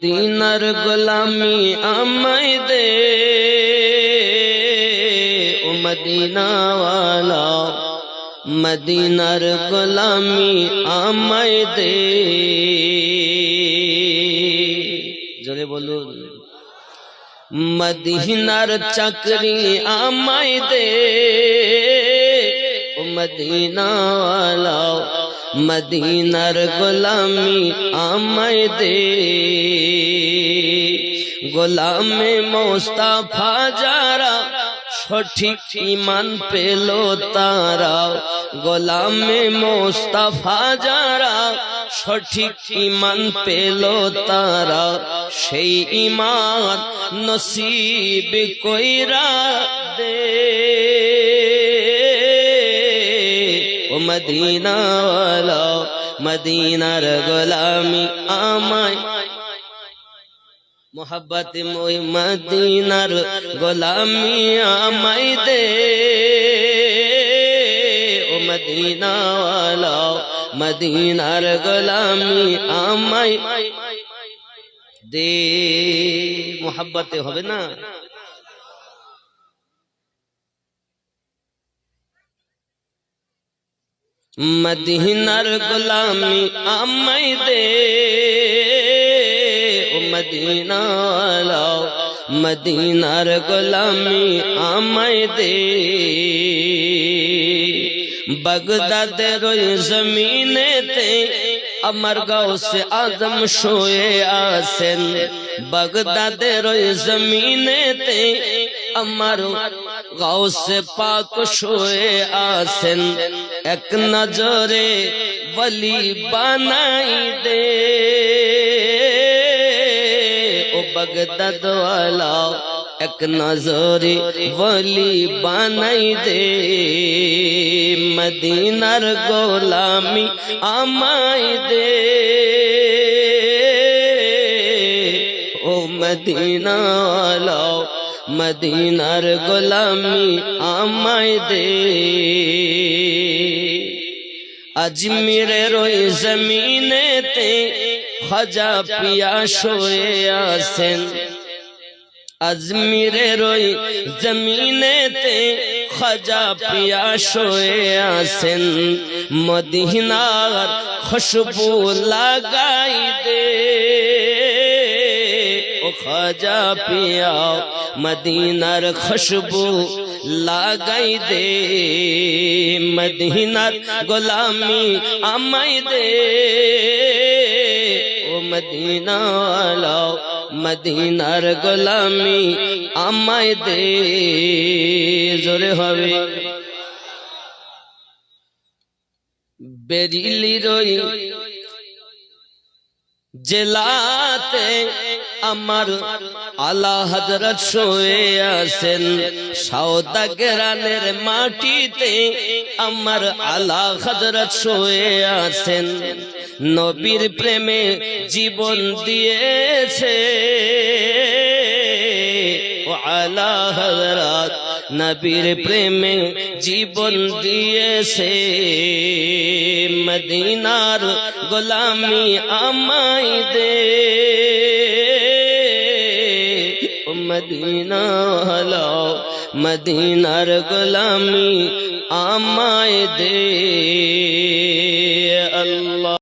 মদিনার গোলামি আমায় দে ও মদিনাওয়ালা, মদিনার গোলামি আমায় দে। জোরে বলুন। মদিনার চাকরি আমায় দে ও মদিনাওয়ালা, মদিনার গোলামি আমায় দে। গোলামে মোস্তাফা যারা সঠিক ঈমান পেল তারা, গোলামে মোস্তাফা যারা সঠিক ঈমান পেল তারা, সেই ঈমান নসিব কইরা দে ও মদিনাওয়ালা, মদিনার গোলামি আমায়, মোহাব্বত মোই মদিনার গোলামি আমায় দে ও মদিনাওয়ালা, মদিনার গোলামি আমায় দে। মোহাব্বতে হবে না? মদিনার গোলামি আমায় দে ও মদিনাওয়ালা, মদিনার গোলামি আমায় দে। বাগদাদের ওই জমিনেতে আমার গাউসে আজম শুয়ে আছেন, বাগদাদের ওই জমিনেতে আমার গাউসে পাক শুয়ে আছেন। এক নজরে ওলি বানাই দে ও বাগদাদ ওয়ালা, এক নজরে ওলি বানাই দে। মদিনার গোলামি আমায় দে ও মদিনাওয়ালা, মদিনার গোলামি আমায় দে। আজমিরের ওই জমিনেতে খাজা পিয়া শুয়ে আছেন, আজমিরের ওই জমিনেতে খাজা পিয়া শুয়ে আছেন। মদিনার খুশবু লাগাই দে ও খাজা পিয়া, মদিনার খুশবু লাগাই দে। মদিনার গোলামি আমায় দে ও মদিনাওয়ালা, মদিনার গোলামি আমায় দে। জোরে হবে। বেরিলির ওই জেলাতে আমার আলা হযরত শুয়ে আছেন, সওদাগরানের মাটিতে আমার আলা হযরত শুয়ে আছেন। নবীর প্রেমে জীবন দিয়েছে ও আলা হযরত, নবীর প্রেমে জীবন দিয়েছে। মদিনার গোলামি আমায় দে ও মদিনাওয়ালা, মদিনার গোলামি আমায় দে। আল্লাহ।